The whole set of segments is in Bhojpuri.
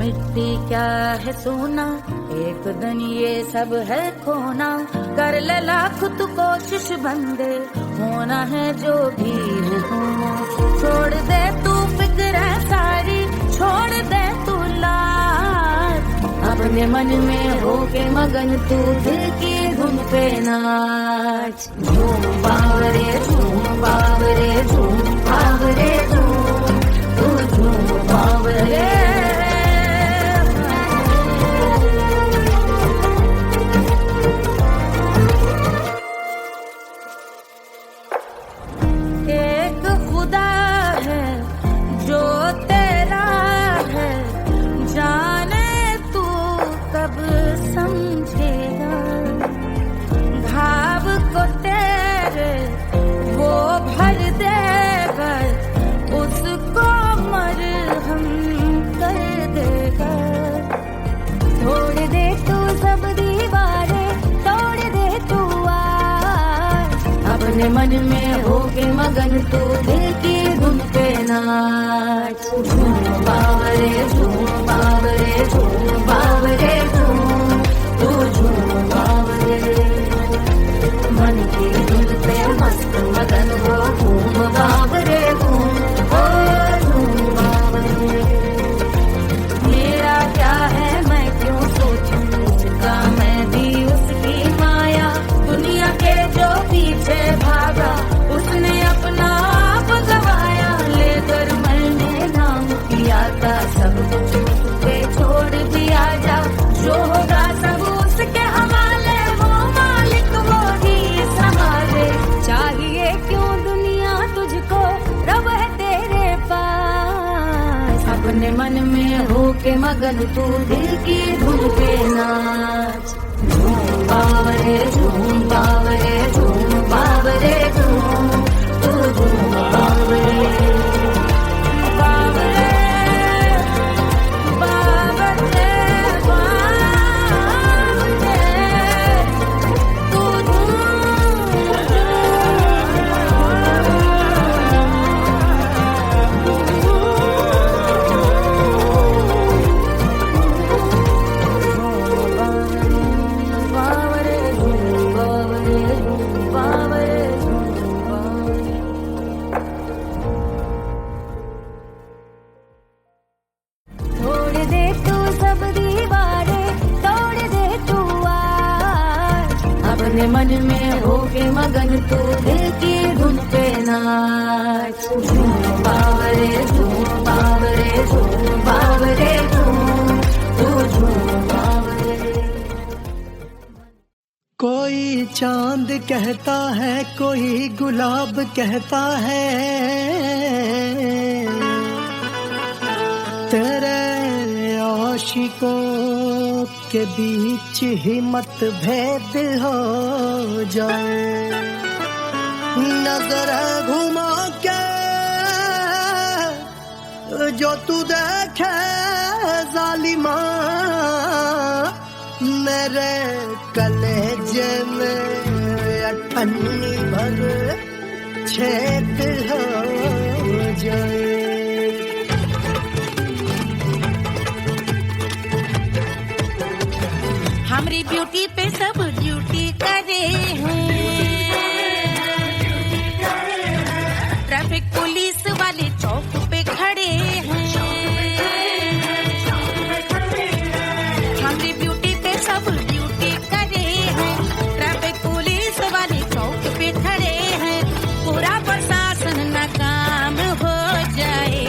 मिट्टी क्या है सोना, एक दिन ये सब है खोना। कर ले लाख तू कोशिश बंदे, होना है जो भी है होना। छोड़ दे तू फिक्र सारी, छोड़ दे तू लाज, अपने मन में होके मगन तू दिल की धुन पे नाच। झूम बावरे झूम बावरे झूम बावरे झूम, तू झूम बावरे। एक खुदा है जो तेरा है, जाने तू कब समझेगा। घाव को तेरे वो भर देगा, उसको मरहम कर देगा। तोड़ दे तू सब दीवारें, तोड़ दे तू आज, अपने मन में होके मगन तू दिल की धुन पे नाच। झूम बावरे झूम बावरे झूम बावरे झूम, तू झूम बावरे। मन की धुन पे मस्त मगन हो, घूम बावरे घूम, ओ झूम बावरे। मेरा क्या है मैं क्यों सोचूं, उसका मैं भी उसकी माया। दुनिया के जो पीछे भागा, उसने अपना आप गवाया। लेकर मैंने नाम किया था, सब कुछ उसके छोड़ दिया जा। जो होगा सब उसके हवाले, वो मालिक वो ही संभाले। चाहिए क्यों दुनिया तुझको, रब है तेरे पास। अपने मन में होके मगन तू दिल की धुन पे नाच। झूम बावरे झूम बावरे झूम बावरे झूम, तू झूम बावरे। बावरे बावरे बावरे, तू तोड़ दे तू सब दीवारें, तोड़ दे तू आज, अपने मन में होके मगन तू दिल की धुन पे नाच। झूम बावरे झूम बावरे झूम बावरे झूम, तू झूम बावरे। कोई चांद कहता है, कोई गुलाब कहता है, तेरे आशिकों के बीच ही मतभेद हो जाए। नजर घुमा के जो तू देखे जालिमा, मेरे कलेजे में अठन्नी भर छेद हो जाए। हमारी ब्यूटी पे सब ड्यूटी करे हैं, ट्रैफिक पुलिस वाले चौक पे खड़े हैं। हमारी ब्यूटी पे सब ड्यूटी करे हैं, ट्रैफिक पुलिस वाले चौक पे खड़े हैं। पूरा प्रशासन नाकाम हो जाए।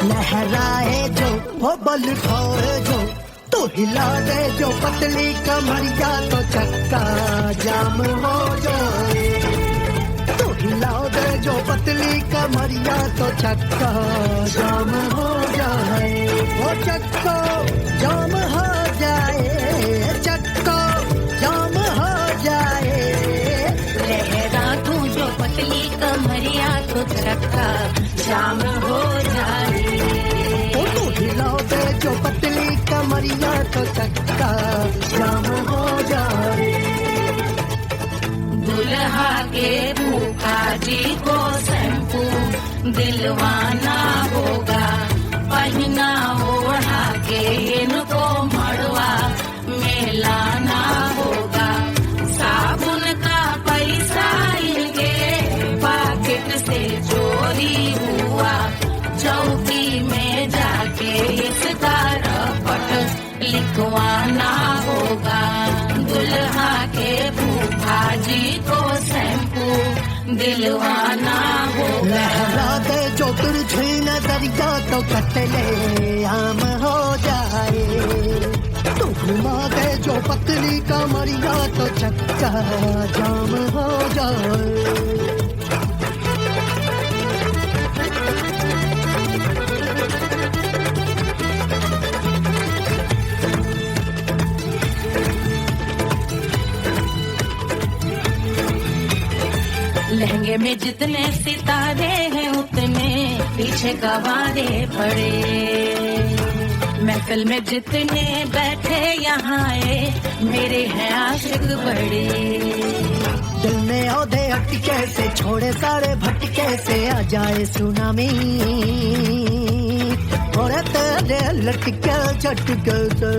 लहराए जो वो बल खाए जो, तो हिला दे जो पतली कमरिया, तो चक्का जाम हो जाए। तो हिला दे जो पतली कमरिया, तो चक्का जाम हो जाए। वो चक्का जाम हो जाए, चक्का जाम हो जाए। लहरा तू जो पतली कमरिया, तो चक्का जाम हो जाए। ओ तो हिला दे जो पतली कमरिया, तो चक्का जाम हो जाए। दुल्हा के भूखा जी को शैम्पू दिलवाना होगा, पहना ओढ़ा के धुआं ना होगा। दुल्हा के फूफा जी को शैम्पू दिलवाना होगा। लहरा दे जो तुझी नजरिया तो कतले आम हो जाए। तू घुमा दे जो पतली कमरिया तो चक्का जाम हो जाए। लहंगे में जितने सितारे हैं उतने पीछे गवारे पड़े। महफिल में जितने बैठे यहाँ आए मेरे हैं आशिक बड़े। दिल में औधे अटके से छोड़े सारे भटके से आ जाए सुनामी। और तेरे लटके झटके से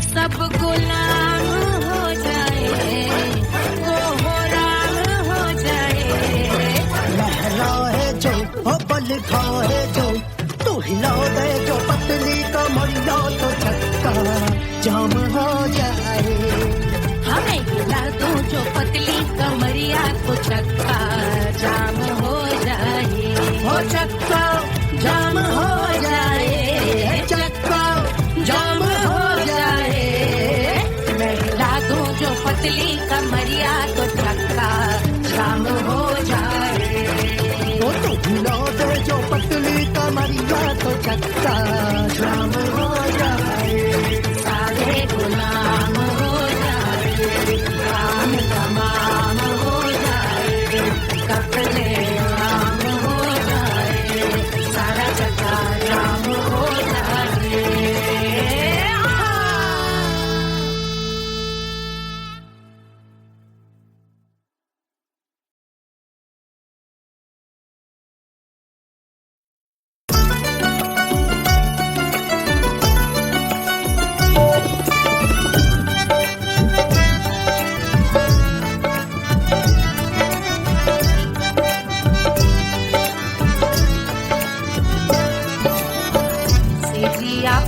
सब गुलाम हो जाए जो ओ पल खाए जो तू हिला दे जो पतली कमरिया तो चक्का जाम हो जाए। हमें हिला दो जो पतली कमरिया तो चक्का जाम हो जाए। हो चक्का जाम हो जाए। चक्का जाम हो जाए। मैं हिला दूं जो पतली कमरिया तो चक्का जाम हो जाए। वो तो हिला दे जो पतली कमरिया तो चक्का जाम हो जाए। सारे गुलाम हो जाए। काम तमाम हो जाए। कपड़े आम हो जाए। सारा चक्का जाम हो जाए।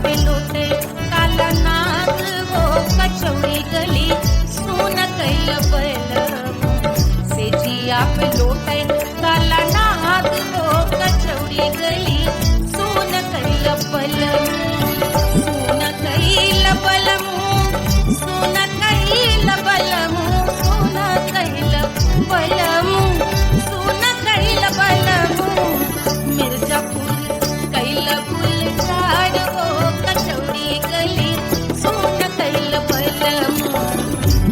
पे लौटे काला नाग वो कचौड़ी गली सुन कैल बलम। सेजिया पे लौटे काला नाग वो कचौड़ी गली सुन कैल बलम। सुन कैल बलम। सुन कैल बलम। सुन कैल बलम। सुन कैल बलम। मिर्जापुर कैल गुलजार हो कचौड़ी गली सुन कैल बलम।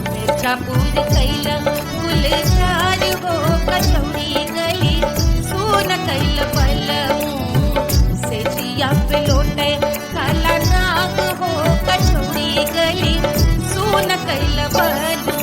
मिर्जापुर कैल गुलजार हो कचौड़ी गली सुन कैल बलम। सेजिया पे लौटे काला नाग हो कचौड़ी गली सुन कैल बलम।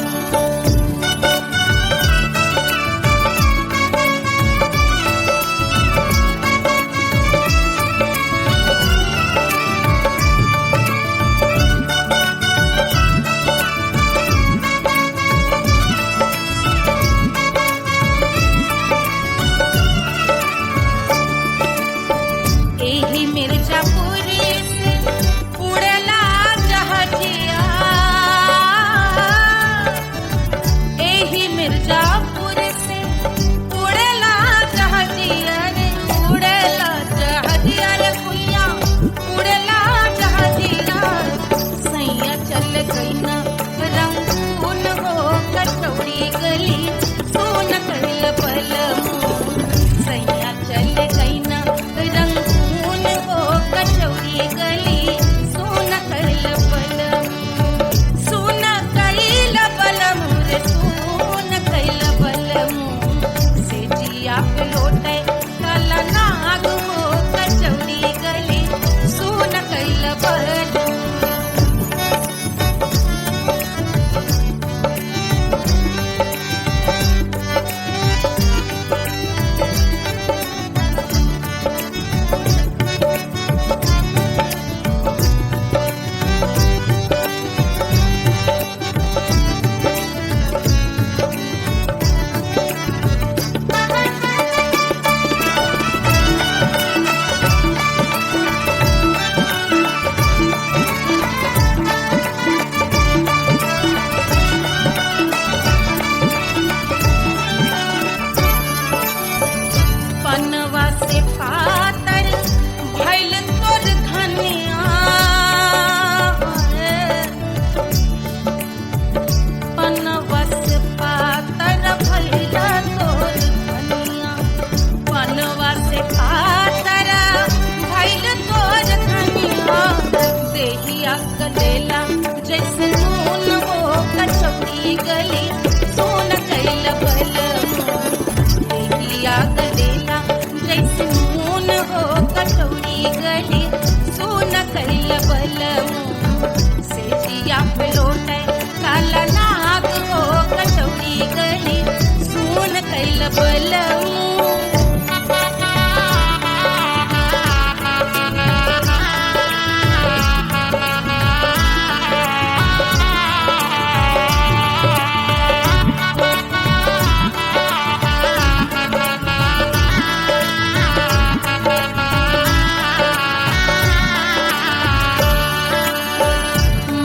कैल बलम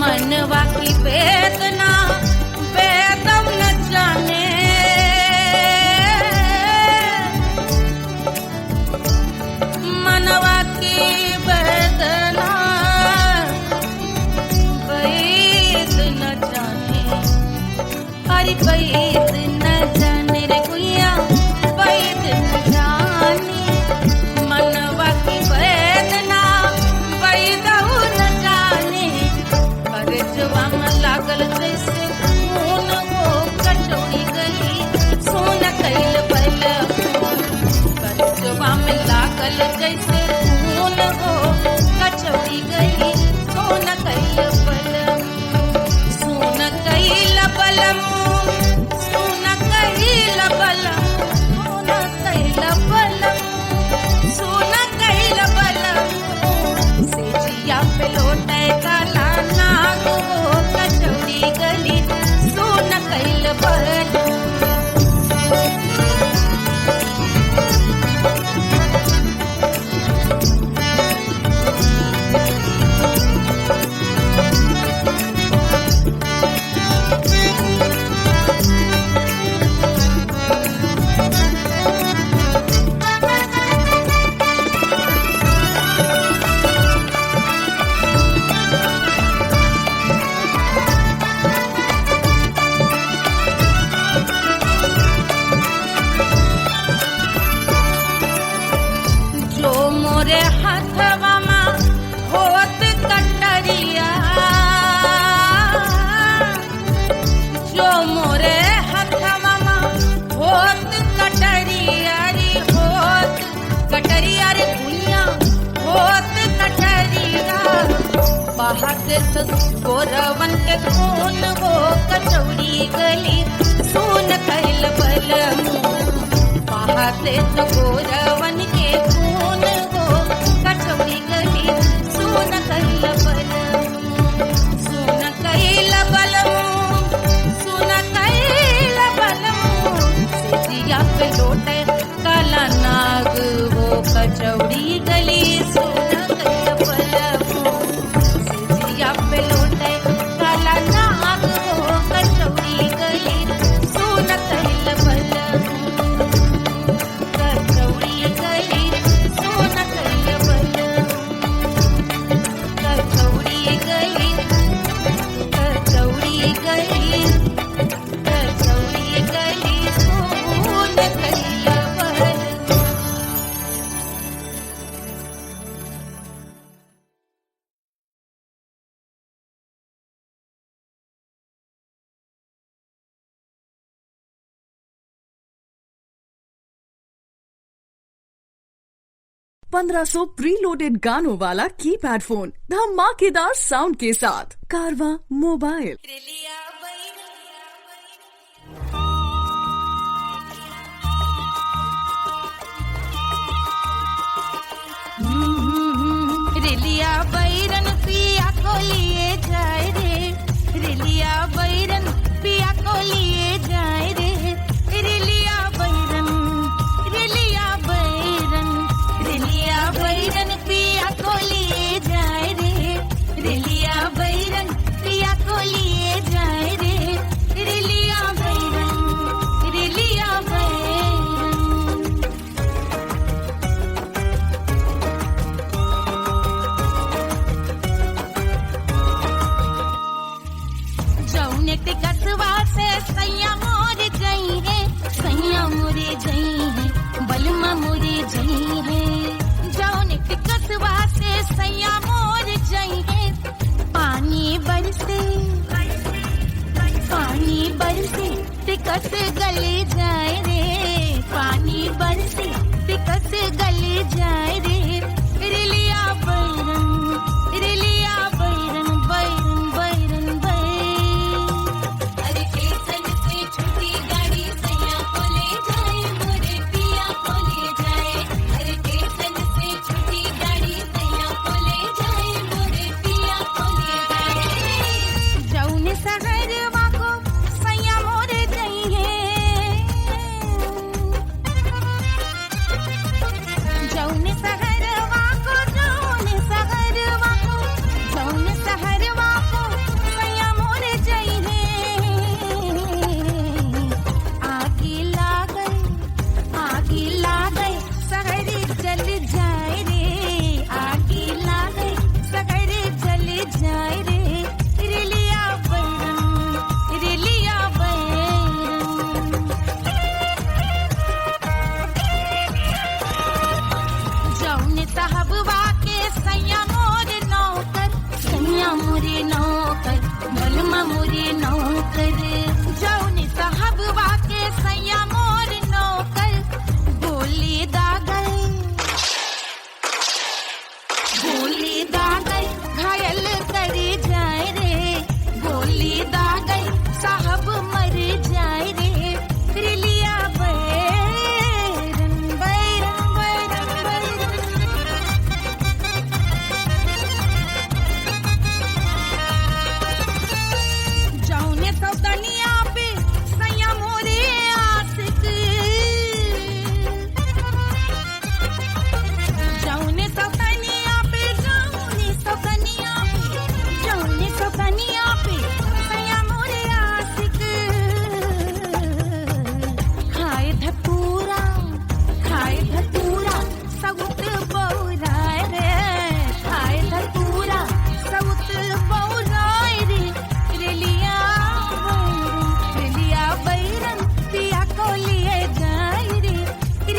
मनवा की वेदना वेदम न जाने मनवा की वेदना वेद न जाने अरे वेद न जाने रे गुइया वेद न जाने मनवा की वेदना वेद न जाने करजवा में लागल जैसे खून हो कचौड़ी गली सोन कैल बलम करजवा में लागल जैसे खून हो कचौड़ी गली सोन कैल बलम सोन कैल बलम सोन कैल बलम सोन कैल बलम सोन कैल बलम से जिया पे लौटे काला नाग हो कचौड़ी गली सोन कैल बलम जो मोरे हाथवा मा होत कटरिया जो मोरे हाथवा मा होत कटरिया रे होत कटरिया रे गुइया होत कटरिया बहाते तो गोरवन के खून हो कचौड़ी गली सोन कैल बलम बहाते तो गोरवन के खून हो कचौड़ी गली सोन कैल बलम सोन कैल बलम सोन कैल बलम सिजिया पे लौटे काला नाग हो कचौड़ी गली सोन कैल बलम सिजिया पे लौटे काला नाग हो कचौड़ी गली सोन कैल बलम कचौड़ी गली सोन कैल बलम कचौड़ी गली कचौड़ी गली कचौड़ी गली सोन कैल बलम पंद्रह सौ प्रीलोडेड गानों वाला कीपैड फोन धमाकेदार साउंड के साथ कारवा मोबाइल। रिलिया बैरन पिया को लिए जाए रे रिलिया बैरन पिया को लिए जाए रे रिलिया बैरन रिलिया बैरन रिलिया बैरन पिया को लिए जाए रे रिलिया बैरन पिया को लिए जाए रे रिलिया बैरन रिलिया बैरन जौने टिकटवा से सैया मोर जई है सैया मोरे जई है बलमा मोरे जई है जौने टिकटवा से सैया मोर जई है पानी बरसे टिकट गले जाए रे पानी बरसे टिकट गले जाए रे रिलिया बैरन बैरन बैरन बैरन अरे स्टेशन से छुट्टी गाड़ी सैया को ले जाए मोरे नौकर बलमा मोरे नौकर जौन साहब वाके सैया मोर नौकर गोली दागल घायल करे जाए रे गोली दागल साहब मर जाए रे रिलिया बैरन बैरन बैरन बैरन जौने सौतनिया पे सैया मोरे आशिक जौने सौतनिया पे सैया मोरे आशिक खाए धतूरा सउत बौराय रे खाए धतूरा सउत बौराय रे रेलिया बैरन पिया को लिए जाए रे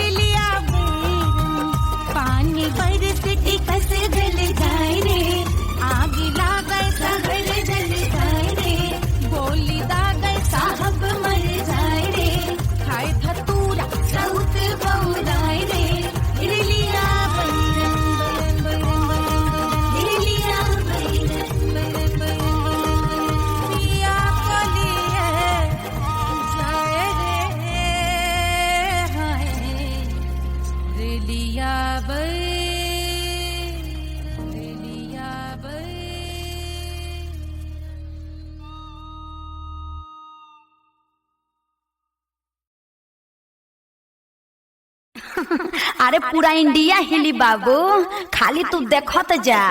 रेलिया बैरन पानी बरस टिकस जल जाए रे आग लागल सहर जल जाए रे गोली दागल साहब मर जाए रे खाए धतूरा सउत बौराय रे रिलिया बैरन बैरन बैरन रिलिया बैरन बैरन बैरन पिया को लिए जाए रे हाय रिलिया बैरन अरे पूरा इंडिया हिली बाबू, खाली तू देखत जा।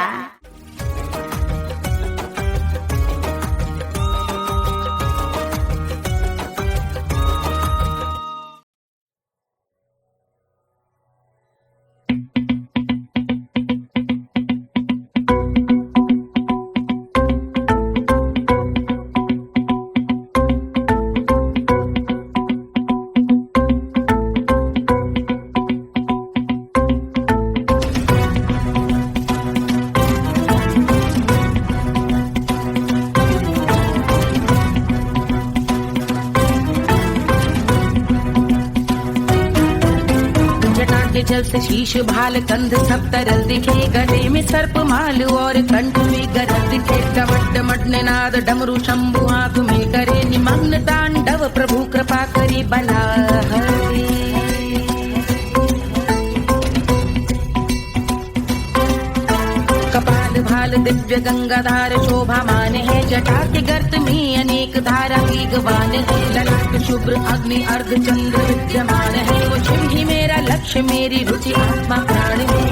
जल से शीश भाल कंध सब तरल दिखे गले में सर्प माल और कंठ में गरज दिखे कवट मटने नाद डमरू शंभु आंख में करे निमग्न तांडव प्रभु कृपा करे बला हरे कपाल भाल दिव्य गंगाधार शोभा मान है जटा के गर्त में अनेक धारा वेगवान है ललाट शुभ्र अग्नि अर्ध चंद्र विद्यमान है वो शिव ही मेरा लक्ष्य मेरी रुचि आत्मा प्राण है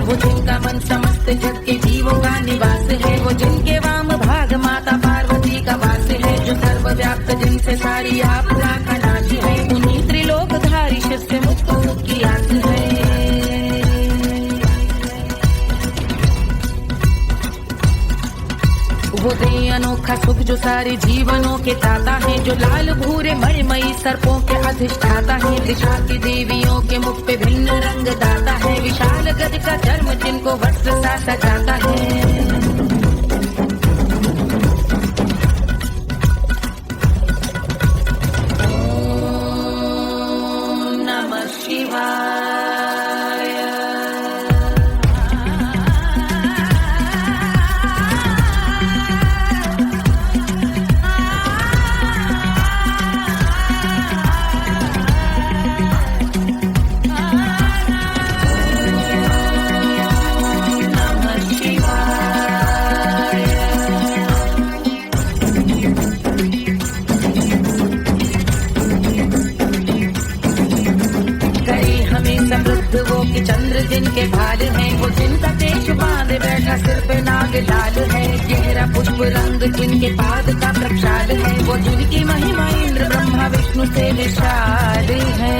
वो जिनका मन समस्त जग के जीवों का निवास है वो जिनके वाम भाग माता पार्वती का वास है जो सर्वव्याप्त जिनसे सारी आपदा का नाश है उन्हीं त्रिलोकधारी शिव से मुक्त सुख की आस है वो दे अनोखा सुख जो सारे जीवनों के दाता है जो लाल भूरे मणिमयी सर्पों के अधिष्ठाता है दिशा की देवियों के मुख पे भिन्न रंग दाता है विशाल गज का चर्म जिनको वस्त्र सा सजाता है वो कि चंद्र जिनके भाल है वो जिनका देश बांधे बैठा सिर पे नाग लाल है गहरा पुष्प रंग जिनके पाद का प्रक्षाल है वो जिनकी महिमा इंद्र ब्रह्मा विष्णु से विशाल है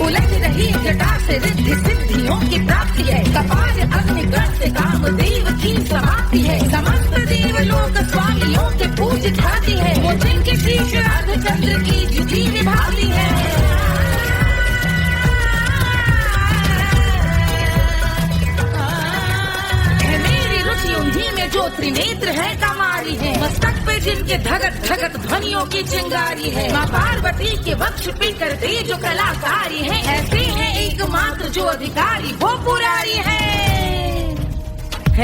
उलझ रही जटा से रिद्धि सिद्धियों की प्राप्ति है। कपाल अग्निगण से कामदेव की समाप्ति है। समस्त देवलोक स्वामियों के पूजित हाथी है। वो जिनके शीश अर्धचंद्र की जुटी निभाती है। मेरी रुचि उन्हीं में जो त्रिनेत्र है कमारी है। मस्तक पे जिनके धगत धगत ध्वनियों की चिंगारी है। माँ पार्वती के वक्ष पे कर दे जो कलाकारी है। ऐसे हैं एकमात्र जो अधिकारी वो पुरारी है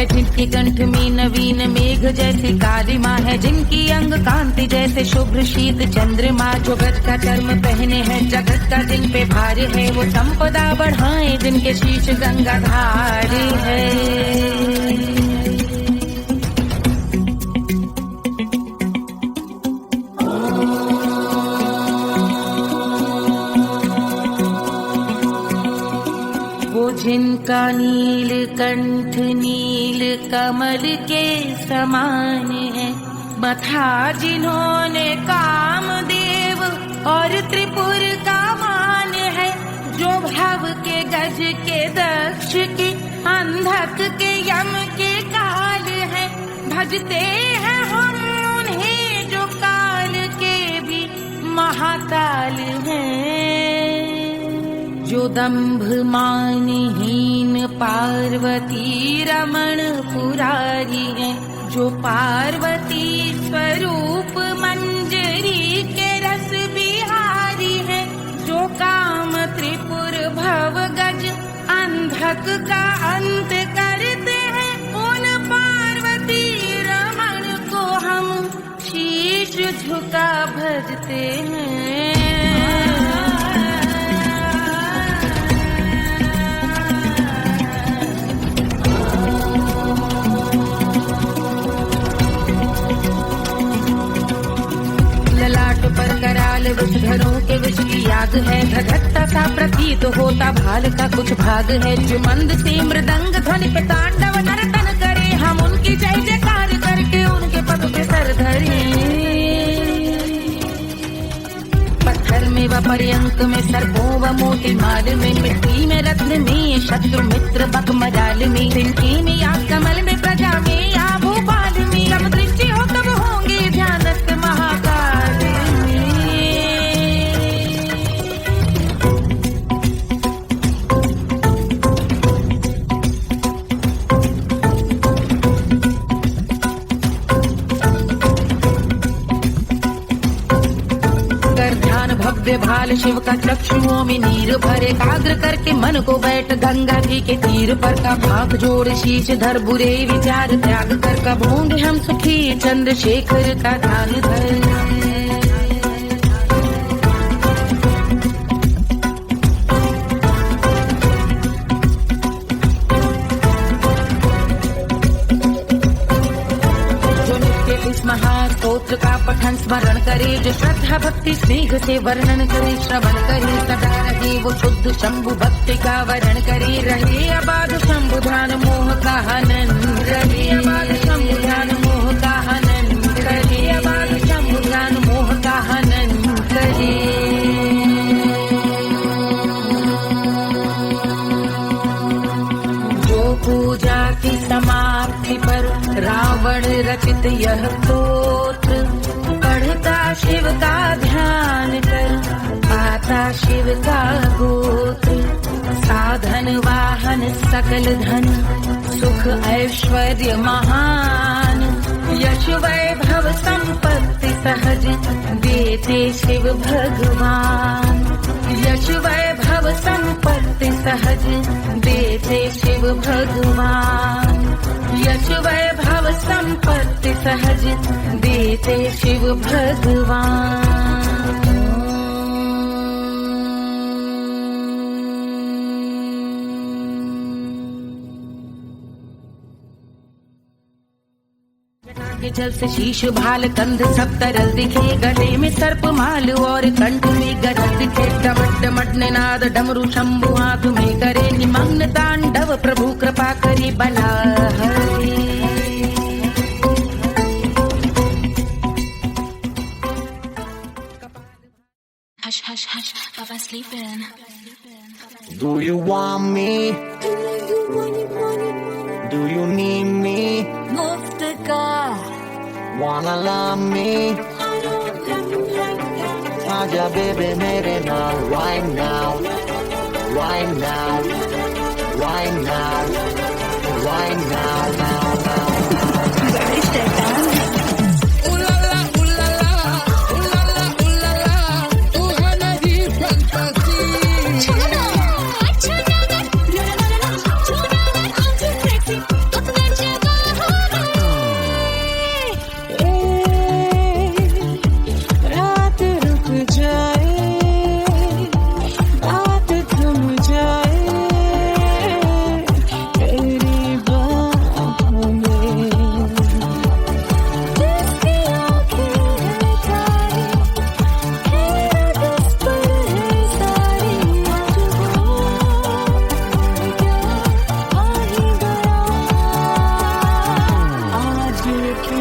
जिनके कंठ में नवीन मेघ जैसी कालिमा है। जिनकी अंग कांति जैसे शुभ्र शीत चंद्रमा। जो गज का चर्म पहने हैं जगत का जिन पे भार है। वो संपदा बढ़ाए जिनके शीश गंगाधार है। जिनका नील कंठ नील कमल के समान है। मथा जिन्होंने कामदेव और त्रिपुर का मान है। जो भव के गज के दक्ष के अंधक के यम के काल है। भजते हैं हम उन्हें जो काल के भी महाकाल हैं। जो दंभ मानहीन पार्वती रमण पुरारी है। जो पार्वती स्वरूप मंजरी के रस बिहारी है। जो काम त्रिपुर भव गज अंधक का अंत करते हैं। उन पार्वती रमण को हम शीश झुका भजते हैं। ललाट पर कराल विषधरों के विष की याद है। धधकता सा प्रतीत होता भाल का कुछ भाग है। जो मंद से मृदंग ध्वनि पे तांडव नर्तन करे। हम उनकी जय जयकार करके उनके पद पे सर धरे। पत्थर में व पर्यंक में सर्पों व मोती माल में। मिट्टी में रत्न में शत्रु मित्र बक मजाल में। तिनके में या कमल में प्रजा में या भोपाल में। जब दृष्टि हो तब होंगे ध्यानस्थ महाकाल में। ध्यान भव्य भाल शिव का चक्षुओं में नीर भरे। एकाग्र करके मन को बैठ गंगा जी के तीर पर। का भाग जोड़ शीश धर बुरे विचार त्याग कर। कब होंगे हम सुखी चंद्रशेखर का ध्यान धर। महास्तोत्र का पठन स्मरण करे। जो श्रद्धा भक्ति स्नेह से वर्णन करे। श्रवण करे सदा रहे वो शुद्ध शंभु भक्ति का वर्ण करे। रहे अबाध शंभु ध्यान मोह का हनन। रहे अबाध शंभु ध्यान मोह का हनन। रहे अबाध शंभु ध्यान मोह का हनन करे। जो पूजा की समाप्ति पर रावण रचित यह स्तोत्र। पढ़ता शिव का ध्यान कर पाता शिव का गोत्र। साधन वाहन सकल धन सुख ऐश्वर्य महान। यश वैभव संपत्ति सहज देते शिव भगवान। यश वैभव संपत्ति सहज देते शिव भगवान। यश वैभव संपत्ति सहज देते शिव भगवान। के जल से शीश भाल कंध सब तरल दिखे। गले में सर्प माल और कंठ में गरज दिखे। डमट डमट निनाद डमरू शंभु हाथ में करे। निमग्न तांडव प्रभु कृपा करे बला हरे। Hush, hush, hush, Papa's sleeping. Do you want me? Do you need me? मुफ्त का Wanna love me? आजा baby मेरे नाल right now, right now, right now, right now, now, now. रात रुक जाए, बात थम जाए तेरी बाहों में। जिसकी आँखें हैं तारी, हैरत इस पर है सारी। आज वो क्या आ ही गया, आज की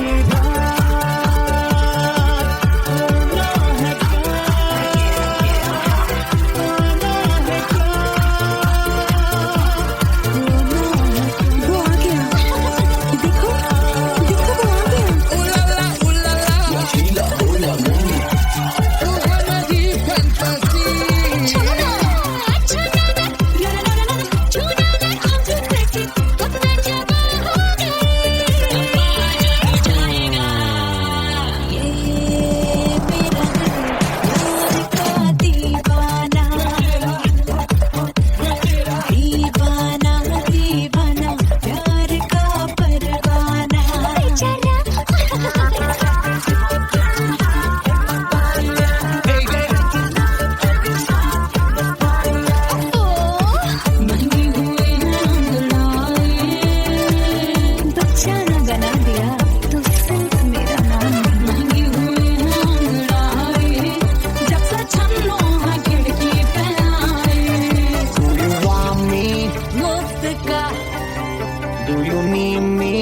Do you need me?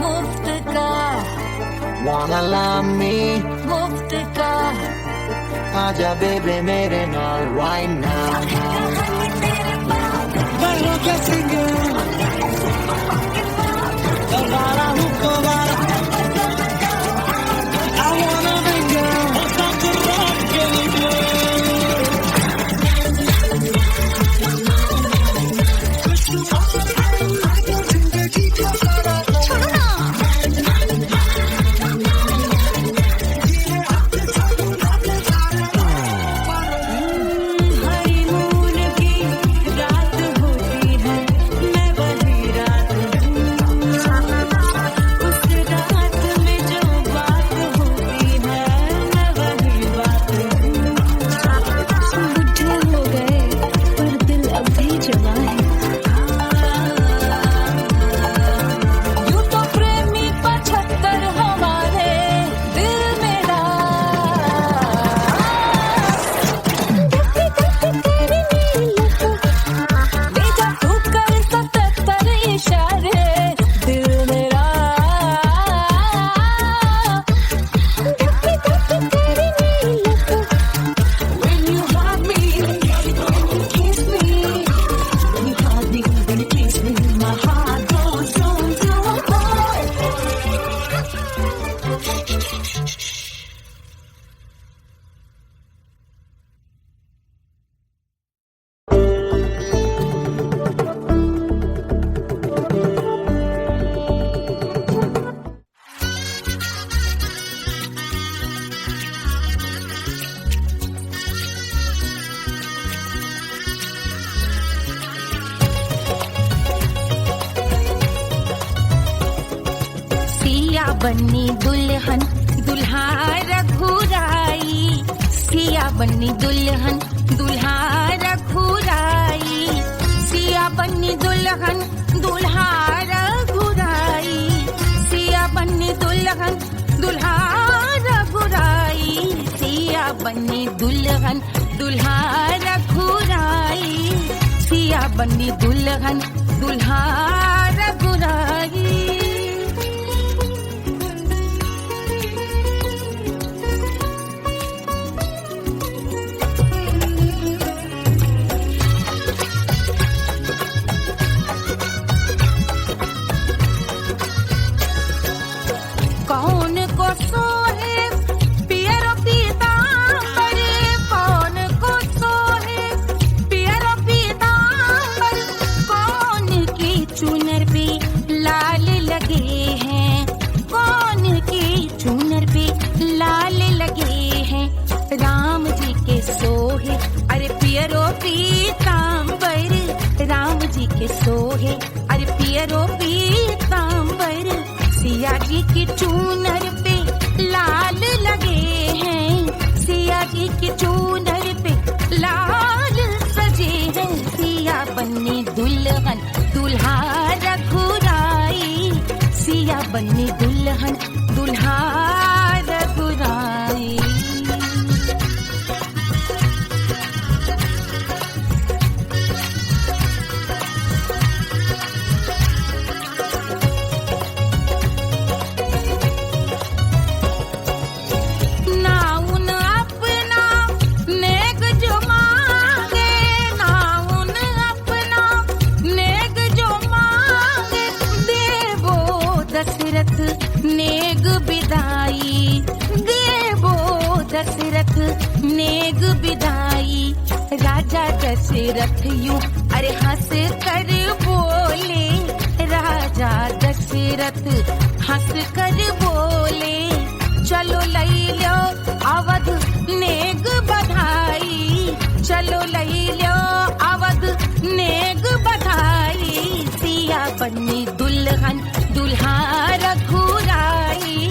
मुफ्त का Wanna love me? मुफ्त का आजा baby मेरे नाल right now. Bailo que sigue. Toda hukovala. I wanna bring you. Stop the rock and honeymoon की रात होती है, मैं वही रात हूँ। उस रात में जो बात होती है, मैं वही बात हूँ। बुढ़े हो गए पर दिल अब भी जवा है। यूं तो प्रेमी 75 हमारे दिल मेरा। भेजा तू कर 77 इशारे दिल मेरा। When you hug me, kiss me. When you hug me, when you kiss me, my heart goes on to a boy. सिया बन्नी दुल्हन दुल्हा रघुराई, सिया बन्नी दुल्हन दुल्हा रघुराई, सिया बन्नी दुल्हन दुल्हा रघुराई, सिया बन्नी दुल्हन दुल्हा रघुराई, सिया बन्नी दुल्हन दुल्हा रघुराई, सिया बन्नी दुल्हन दुल्हा रघुराई। की चूनर पे लाल लगे हैं, सिया जी की चूनर पे लाल सजे हैं। सिया बन्नी दुल्हन दुल्हा रघुराई, सिया बन्नी दुल्हन दुल्हा रघुराई। नेग बिदाई देवो दशरथ नेग बिदाई। राजा दशरथ यूं अरे हंस कर बोले, राजा दशरथ हंस कर बोले, चलो लई लो अवध नेग बधाई, चलो लई लो अवध नेग बधाई। सिया बन्नी दुल्हन दुल्हा रघुराई,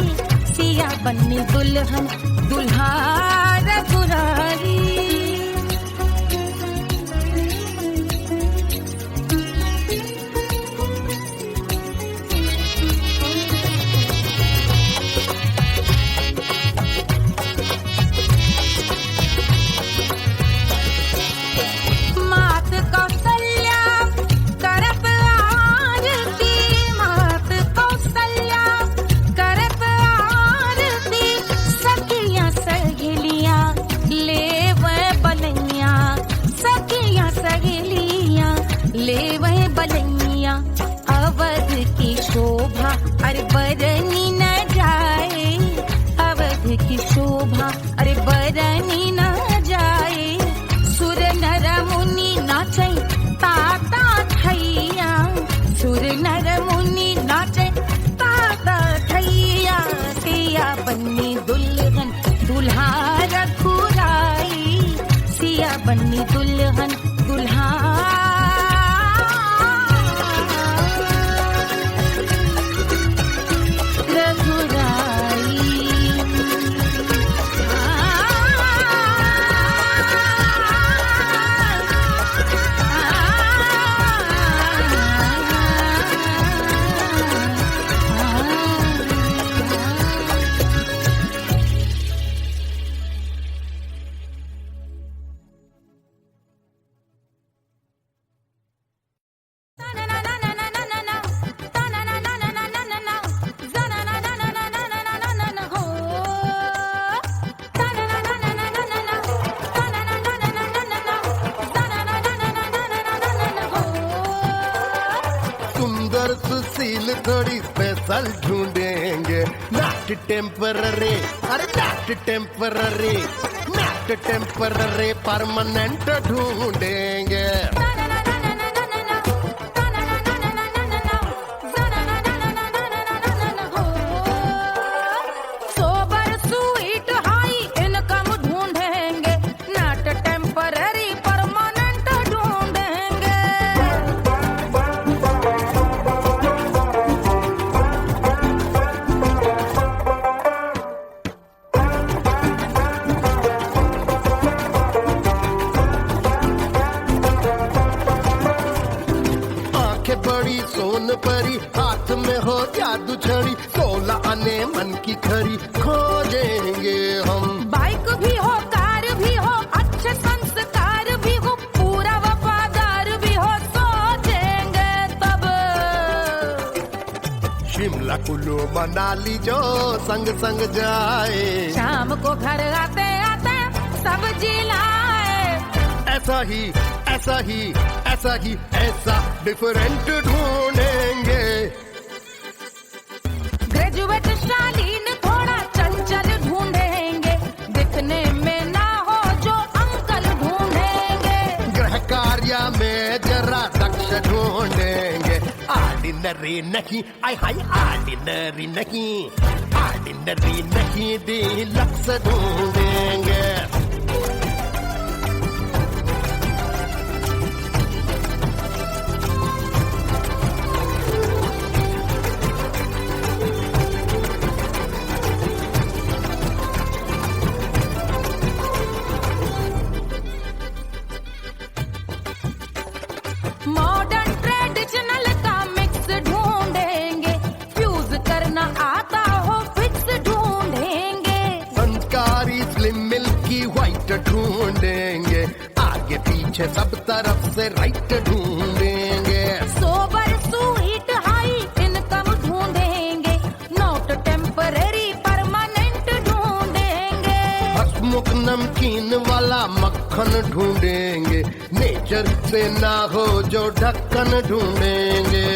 सिया बन्नी दुल्हन दुल्हा रघुराई। अवध की शोभा अरे बरनी न जाए, अवध की शोभा अरे बरनी न जाए। सुर नर मुनि नाचे ताता थैया, सुर नर मुनि नाचे ताता थैया। सिया बन्नी दुल्हन दुल्हा रघुराई, सिया बन्नी दुल्हन दुल्हा सुशील थोड़ी स्पेशल ढूंढेंगे, नॉट टेम्पररी अरे not temporary, not temporary permanent ढूंढेंगे। सोबर स्वीट हाई इनकम ढूंढेंगे, नॉट टेम्पररी परमानेंट ढूंढेंगे। बड़ी सोन परी हाथ में हो जादू छड़ी, 16 आने मन की खरी खोजेंगे हम। बाइक भी हो कार भी हो अच्छे संस्कार भी हो, पूरा वफादार भी हो, सोचेंगे तब। शिमला कुल्लू मनाली जो संग संग जाए, शाम को घर आते आते सब्जी लाए। ऐसा ही ऐसा ही ऐसा ही ऐसा डिफरेंट ढूंढेंगे। ग्रेजुएट शालीन थोड़ा चंचल ढूंढेंगे, दिखने में ना हो जो अंकल ढूंढेंगे। गृह कार्य में जरा दक्ष ढूंढेंगे, आर्डिनरी नहीं आई हाई आर्डिनरी नहीं, आर्डिनरी नहीं डीलक्स ढूंढेंगे। ढूंढेंगे, आगे पीछे सब तरफ से राइट ढूंढेंगे। सोबर स्वीट हाई इनकम ढूंढेंगे, नॉट टेम्पररी परमानेंट ढूंढेंगे। हसमुख नमकीन वाला मक्खन ढूंढेंगे, नेचर से ना हो जो ढक्कन ढूंढेंगे।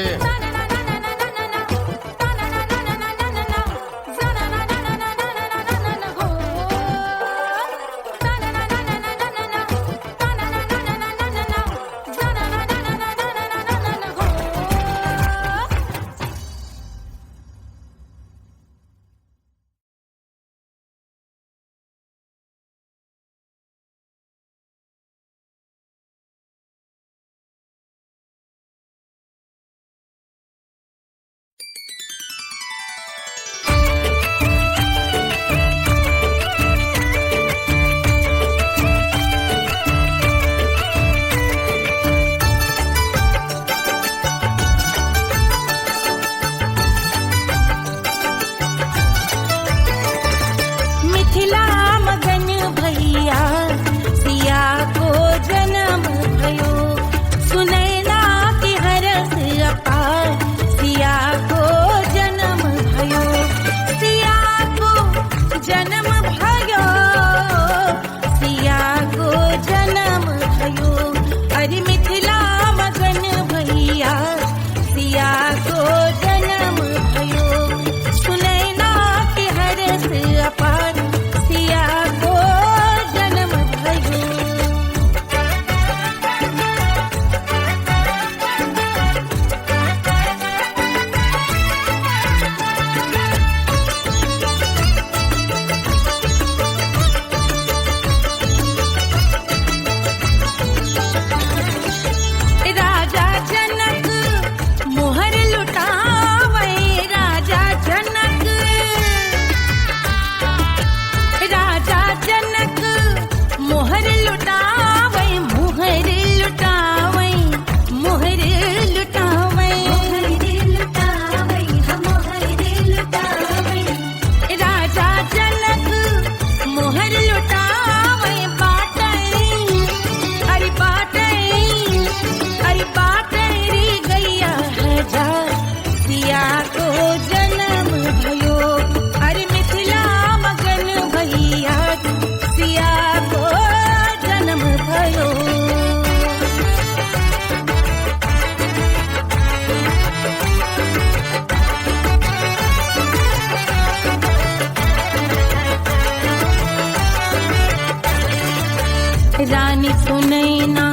रानी सुनैना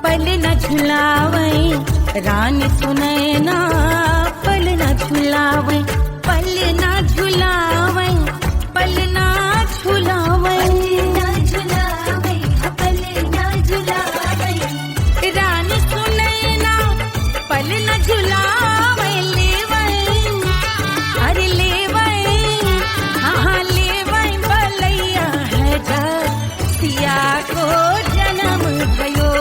पल न झुलावे, रानी सुनैना पल न झुलावे, पल न झुलावे, पल न झुलावे, पल न झुलावे। रानी सुनैना पल न झुलावे, लेवै अरे लेवै, हाँ लेवै बलैया है जा सिया को जन्म भयो,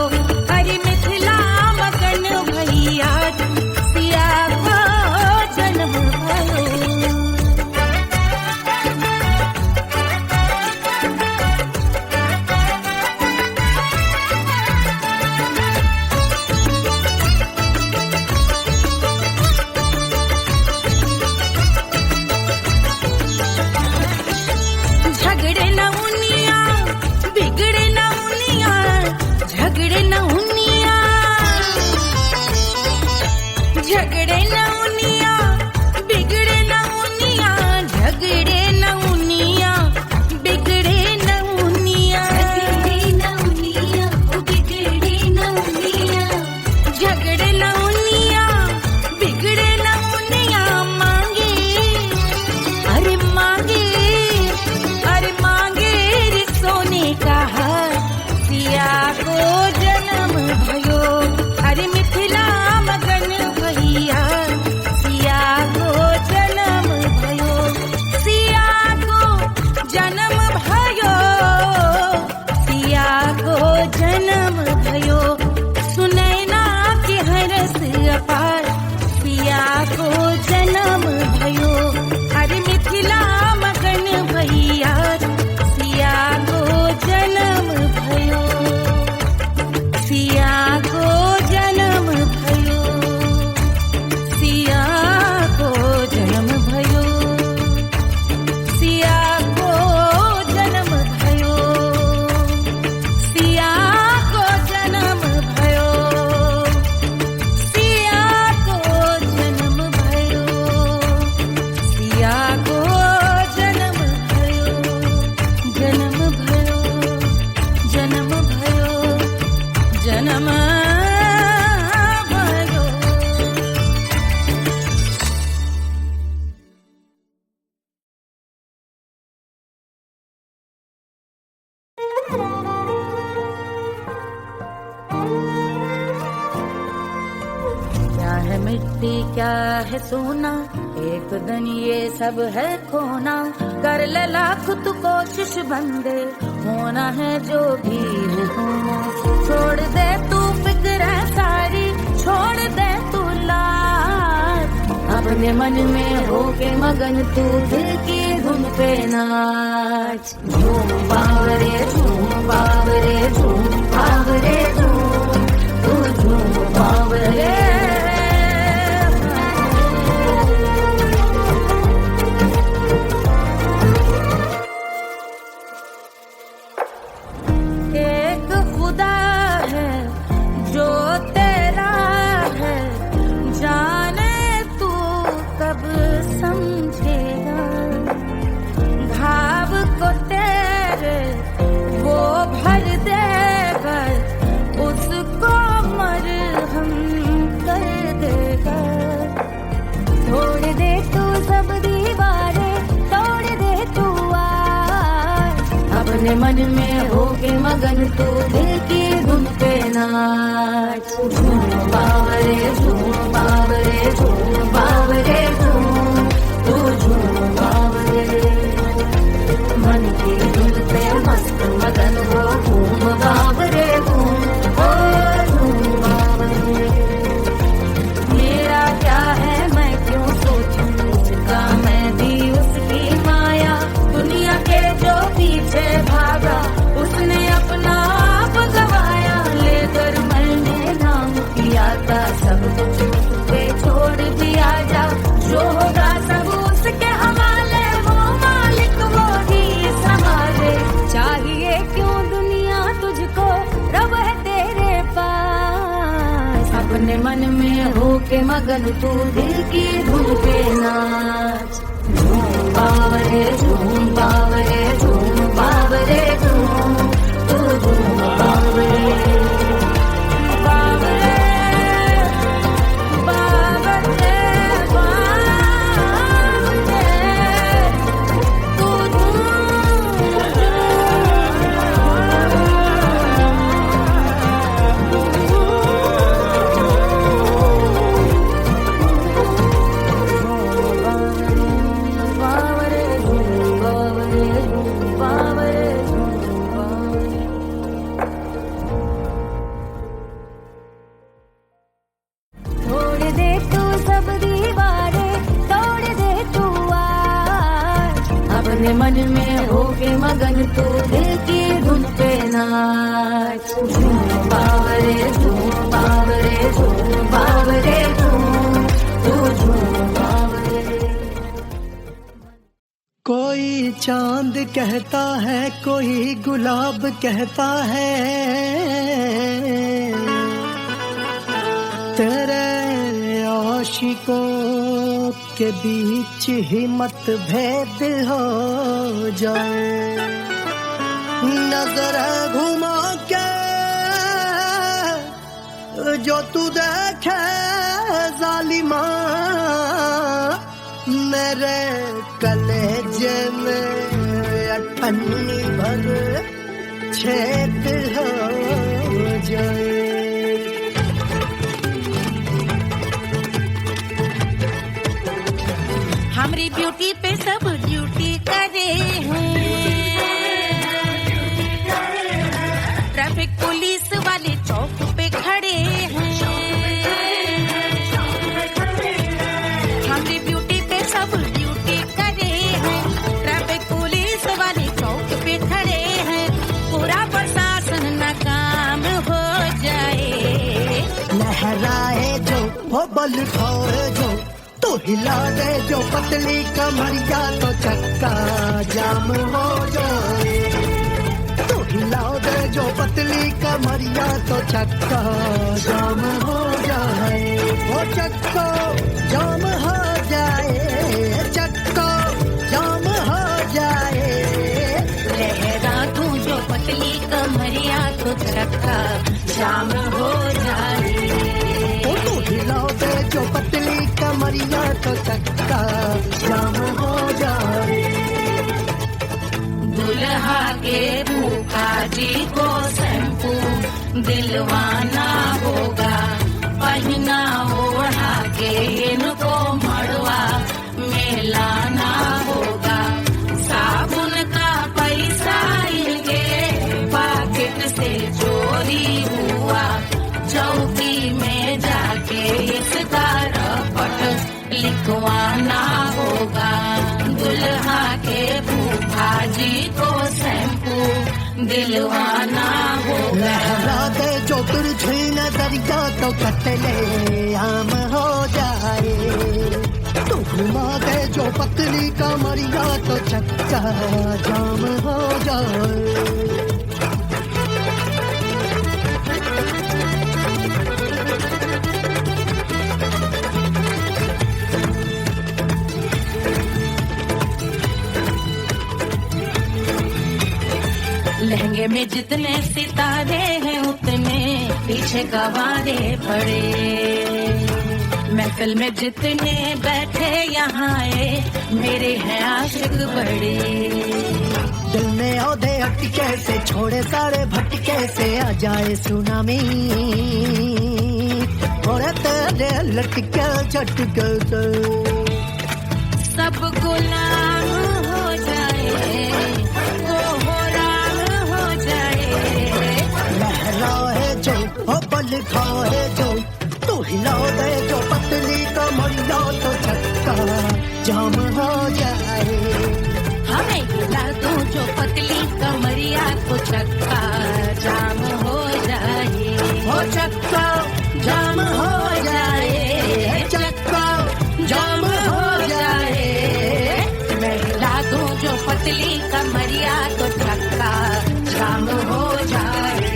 अरे मिथिला मगन भैया सिया को जन्म भयो। है मिट्टी क्या है सोना, एक दिन ये सब है खोना। कर ले लाख तू कोशिश बंदे, होना है जो भी है होना। छोड़ दे तू फिक्र सारी, छोड़ दे तू लाज, अपने मन में होके मगन तू दिल की धुन पे नाच। झूम बावरे झूम बावरे झूम बावरे झूम, तू झूम बावरे। एक खुदा है जो तेरा है, जाने तू कब समझेगा। घाव को तेरे वो भर देगा, उसको मरहम कर देगा। तोड़ दे तू सब दीवारें, तोड़ दे तू आज, अपने मन में होके मगन तू दिल की धुन पे नाच। झूम बावरे झूम बावरे झूम बावरे झूम, तू झूम बावरे। मन की धुन पे मस्त मगन हो, घूम बावरे घूम, ओ झूम बावरे। मेरा क्या है मैं क्यों सोचूं उसका, मैं भी उसकी माया। दुनिया के जो पीछे भागा, उसने अपना आप गवाया। लेकर मैंने नाम किया था, सब कुछ पे छोड़ दिया जा। जो होगा सब उसके हवाले, वो मालिक वो ही संभाले। चाहिए क्यों दुनिया तुझको, रब है तेरे पास। अपने मन में होके मगन तू दिल की धुन पे नाच। झूम बावरे झूम बावरे झूम बावरे झूम, तू झूम बावरे। बावरे बावरे बावरे, तू बावरे झूम बावरे झूम बावरे झूम बावरे। तोड़ दे तू सब दीवारें, तोड़ दे तू आज, अपने मन में होके मगन तू दिल की धुन पे नाच। झूम बावरे झूम बावरे झूम बावरे झूम, तू झूम बावरे। कोई चांद कहता है, कोई गुलाब कहता है, तेरे आशिकों के बीच ही मतभेद हो जाए। नजर घुमा के जो तू देखे जालिमा, मेरे कलेजे में अठन्नी भर छेद हो जाए। हमारी ब्यूटी पे सब ड्यूटी करे हैं, ट्रैफिक पुलिस वाले चौक पे खड़े हैं। हमारी ब्यूटी पे सब ड्यूटी करे हैं, ट्रैफिक पुलिस वाले चौक पे खड़े हैं। पूरा प्रशासन नाकाम हो जाए। लहराए जो वो बल खाए जो, तो हिला दे जो पतली कमरिया, तो चक्का जाम हो जाए। तो हिला दे जो पतली कमरिया, तो चक्का जाम हो जाए। वो चक्का जाम हो जाए, चक्का जाम हो जाए। लहरा तू जो पतली कमरिया, तो चक्का जाम हो जाए। वो तो हिला दे जो पतली कमरिया, तो चक्का जाम हो जाए। दुल्हा के फूफा जी को शैम्पू दिलवाना होगा, पहना ओढ़ा दिलवाना हो लहरा दे जो तुझे नजरिया तो कतले आम हो जाए, तू घुमा दे जो पतली कमरिया तो चक्का जाम हो जाए। लहंगे में जितने सितारे हैं उतने पीछे गवारे पड़े, महफिल में जितने बैठे यहाँ आए मेरे हैं आशिक बड़े। दिल में औधे अटके से छोड़े सारे भटके से आ जाए सुनामी, और तेरे लटके झटके से सब गुलाम हो जाए, लहराए जो हो बल खाए जो, तू हिला दे जो पतली कमरिया तो चक्का जाम हो जाए। हमें हिला दो जो पतली कमरिया तो चक्का जाम हो जाए, हो चक्का जाम हो जाए, चक्का जाम हो जाए। मैं हिला दूं जो पतली कमरिया तो चक्का जाम हो जाए,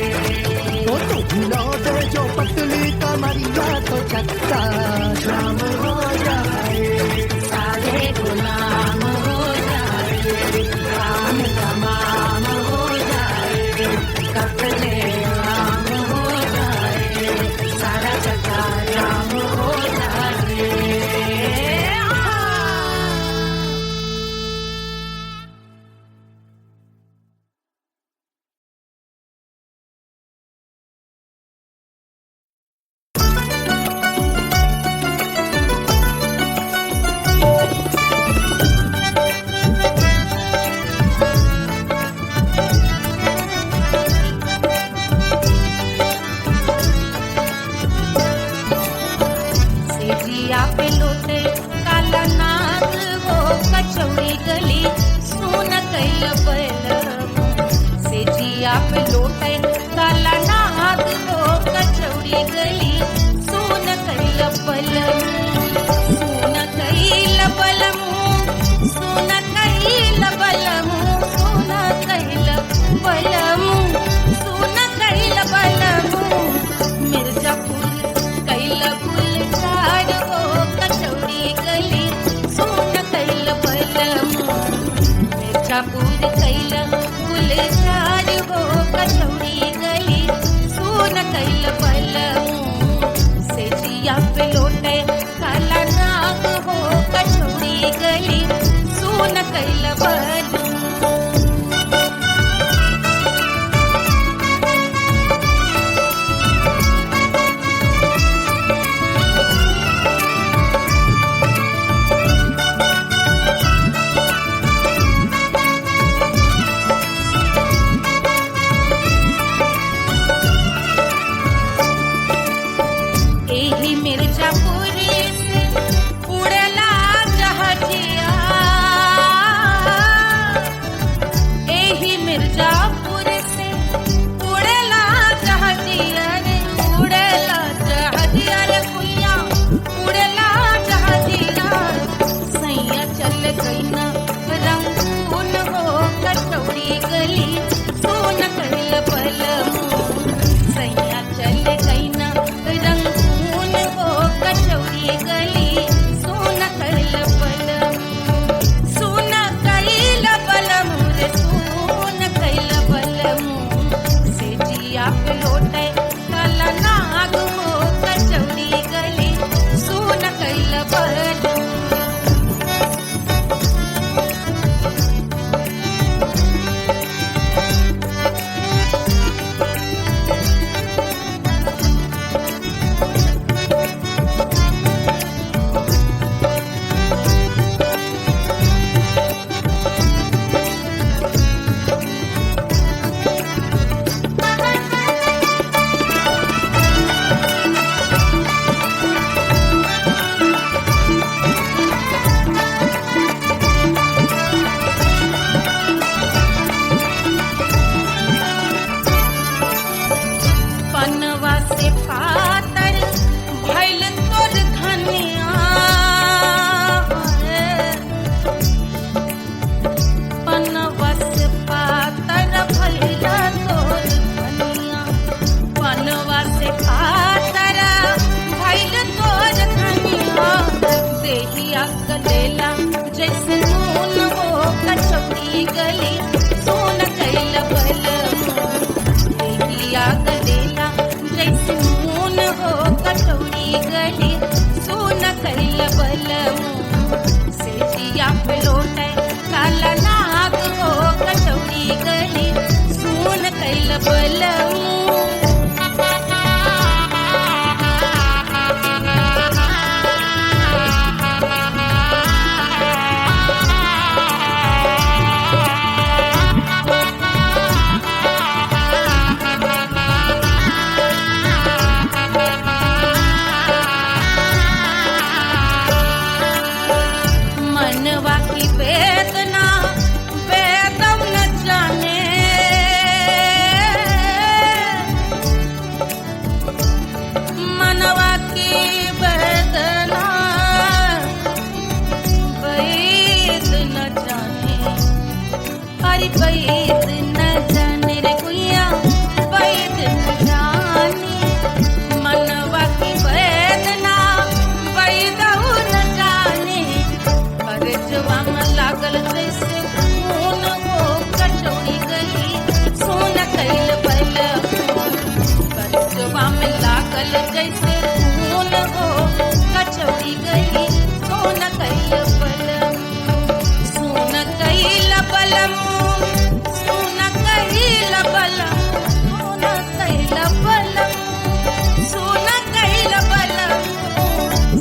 ओ तू हिला दे जो पतली कमरिया तो चक्का जाम हो जाए। सारे गुलाम हो जाए, काम तमाम हो जाए, कपड़े आम हो जाए, सारा चक्का जाम हो जाए। पे लोटे काला नाग वो कचौड़ी गली सुन कैल बलम, से जिया पे लोटे काला नाग वो कचौड़ी गली सुन कैल बलम, सुन कैल बलम, सुन कैल बलम, सुन कैल बलम, सुन कैल बलम, मिर्जापुर कैल गुलजार हो कचौड़ी गली सुन कैल बलम, मिर्जापुर कैल गुलजार हो कचौड़ी गली सुन कैल बलम, से जिया पे लोटे काला नाग हो कचौड़ी गली सुन कैल बलम। गली सुन कैल बलमू से जिया पे लौटे काला नाग हो कचौड़ी गली सुन कैल बलमू मनवा की वेदना वेदम न जाने मनवा की वेदना वेद न जाने हरि वेद न जाने रे कुइया वेद न जाने मनवा की वेदना वेद न जाने करजवा में लागल जैसे खून हो कचौड़ी गली सोन कैल बलमू करजवा में लागल जैसे खून हो कचौड़ी गली सोन कैल बलमू सोन कैल बलमू सोन कैल बलमू सोन कैल बलमू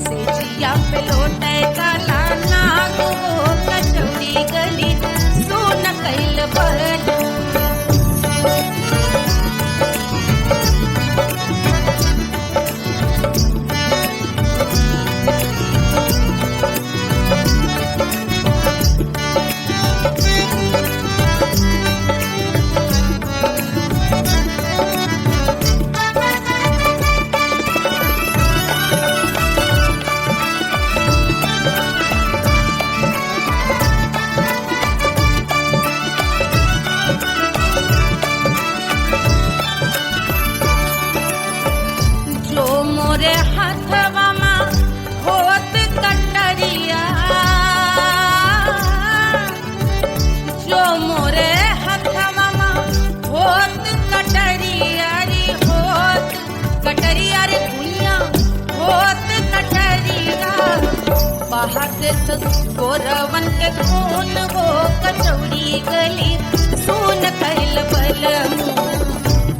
से जिया पे लौटे काला नाग हो कचौड़ी गली सोन कैल बलमू जो मोरे हाथवा में होत कटरिया जो मोरे हाथवा में होत कटरिया रे होत कटरिया रे दुनिया होत कटरिया बहाते तो गोरवन के खून हो कचौड़ी गली सुन कैल बलमू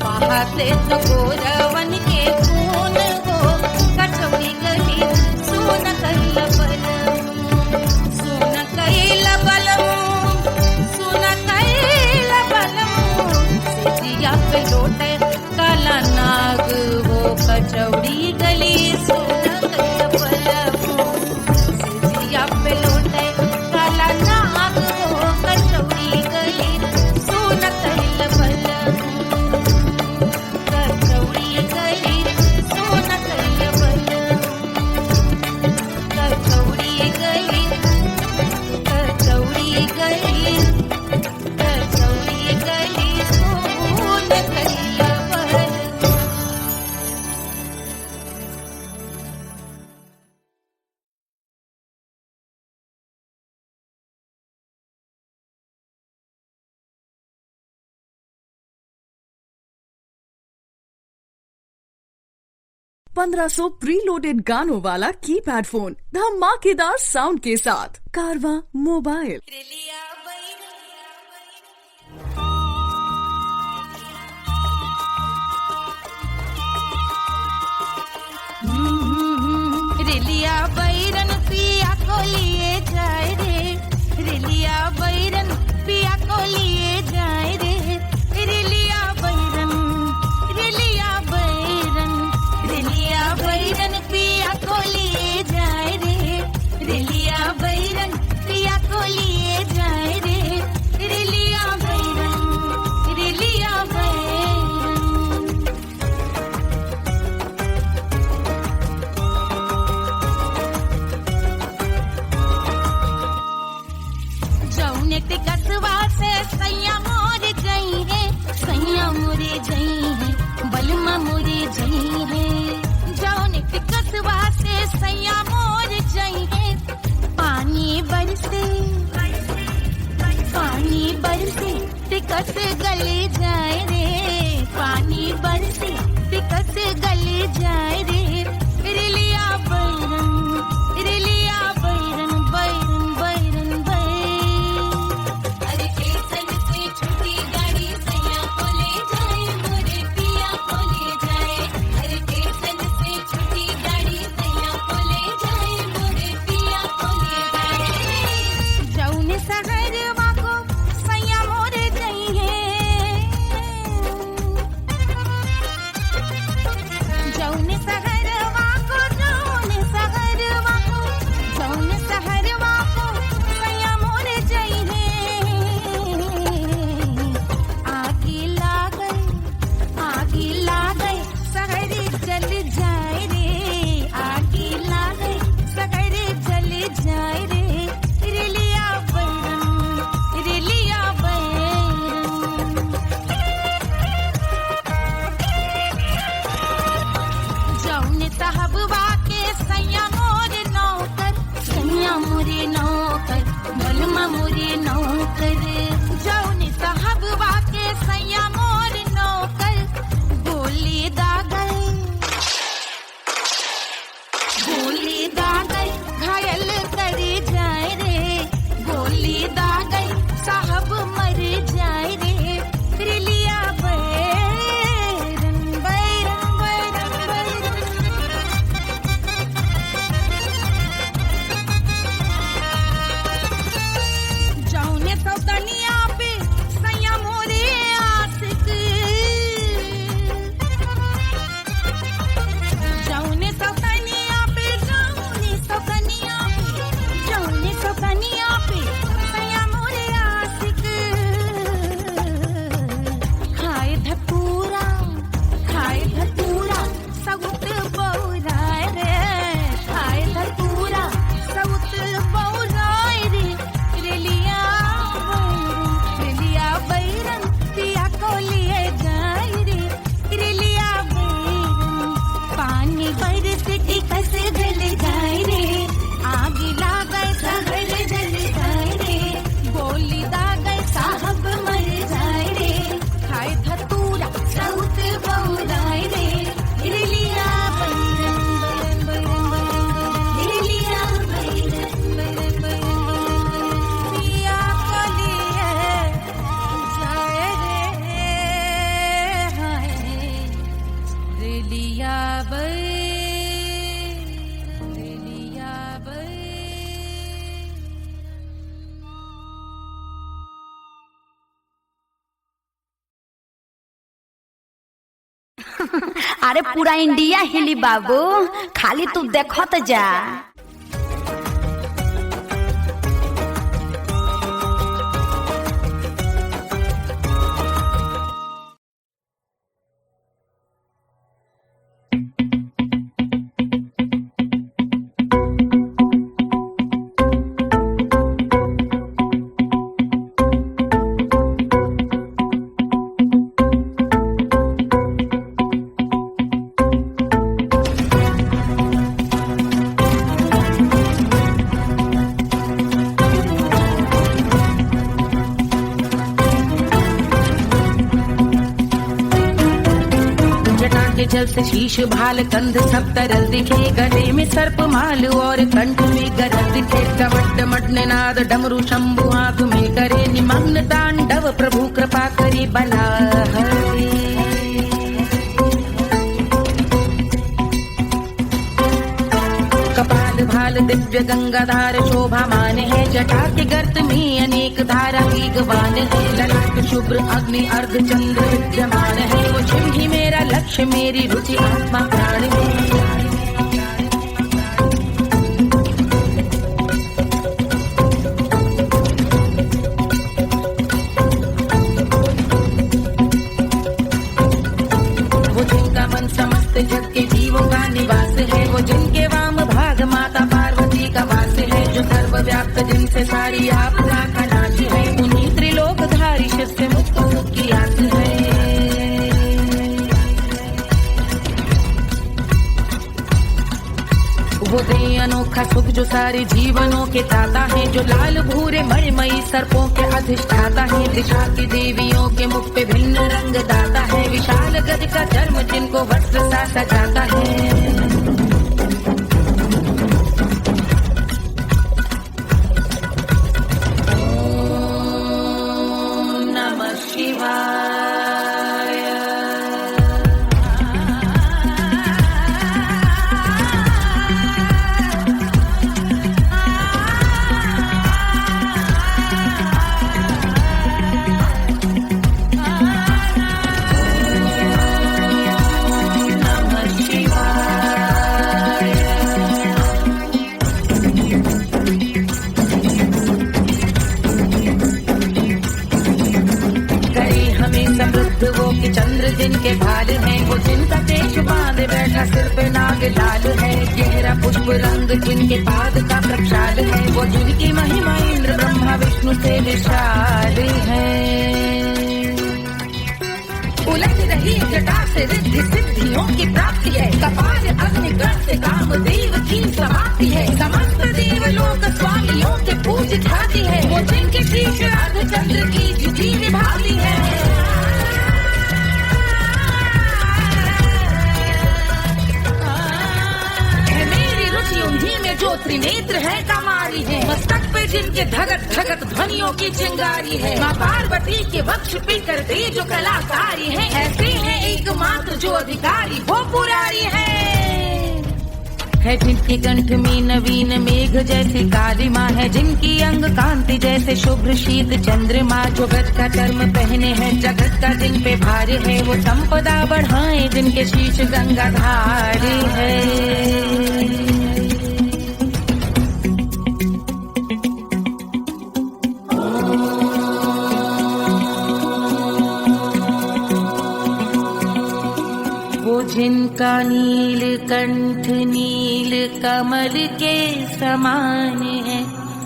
बहाते तो गोरवन के खून हो कचौड़ी गली सुन कैल बलमू सुन कैल बलमू सुन कैल बलमू से जिया पे लौटे काला नाग हो कचौड़ी गली सुन कैल बलमू से जिया पे लौटे काला नाग हो कचौड़ी गली सुन कैल बलमू कचौड़ी गली सोन कैल बलमू कचौड़ी गली कचौड़ी गली कचौड़ी गली सोन कैल बलमू ₹1500 प्रीलोडेड गानों वाला कीपैड फोन धमाकेदार साउंड के साथ कारवा मोबाइल। रिलिया बैरन पिया को लिए जाए रे रिलिया बैरन पिया को लिए जाए रे रिलिया बैरन रिलिया बैरन रिलिया बैरन पिया को लिए जाए रे रिलिया बैरन पिया को लिए जाए रे रिलिया बैरन रिलिया बैरन जौने टिकटवा से सैया मोर जई है सैया मोरे जई है बलमा मोरे जई है जौने टिकटवा से सैया मोर जई है पानी बरसे टिकट गले जाए रे पानी बरसे टिकट गले जाए रे रिलिया अरे पूरा इंडिया हिली बाबू, खाली तू देखत जा। जल से शीश भाल कंध सब तरल दिखे, गले में सर्प माल और कंठ में गरज दिखे। कमट मटने नाद डमरू शंभु आंख में करे निमग्न तांडव, प्रभु कृपा करे बला हरे। कपाल भाल दिव्य गंगाधार शोभामान है, जटा के गर्त में अनेक धारा वेगवान है। ललाट शुभ्र अग्नि अर्ध चंद्र विद्यमान है, वो शिव ही मेरा लक्ष्य मेरी रुचि आत्मा प्राण है। वो जिनका मन समस्त जग के जीवों का निवास है, वो जिनके वाम भाग माता पार्वती का वास है। जो सर्वव्याप्त जिनसे सारी आपदा का नाश है, उन्हीं त्रिलोकधारी शिव से मुझको सुख की आस है। वो दे अनोखा सुख जो सारे जीवनों के दाता है, जो लाल भूरे मणिमयी सर्पों के अधिष्ठाता है। दिशा की देवियों के मुख पे भिन्न रंग दाता है, विशाल गज का चर्म जिनको वस्त्र सा सजाता है। वो कि चंद्र जिनके भाल है, वो जिनका केश बांधे बैठा सिर पे नाग लाल है। गहरा पुष्प रंग जिनके पाद का प्रक्षाल है, वो जिनकी महिमा इंद्र ब्रह्मा विष्णु से विशाल है। उलझ रही जटा से रिद्धि सिद्धियों की प्राप्ति है, कपाल अग्निगण से कामदेव की समाप्ति है। समस्त देवलोक स्वामियों के पूज ख्याति है, वो जिनके शीश अर्ध चंद्र की जुटी निभाती है। उन्हीं में जो त्रिनेत्र है कमारी है, मस्तक पे जिनके धगत धगत ध्वनियों की चिंगारी है। माँ पार्वती के वक्ष पे करते जो कलाकारी है, ऐसे हैं एकमात्र जो अधिकारी वो पुरारी है। जिनके कंठ में नवीन मेघ जैसी काली माँ है, जिनकी अंग कांति जैसे शुभ्र शीत चंद्रमा। जो गज का चर्म पहने हैं जगत का जिन पे भार है, वो संपदा बढ़ाए जिनके शीश गंगाधार है। जिनका नील कंठ नील कमल के समान है,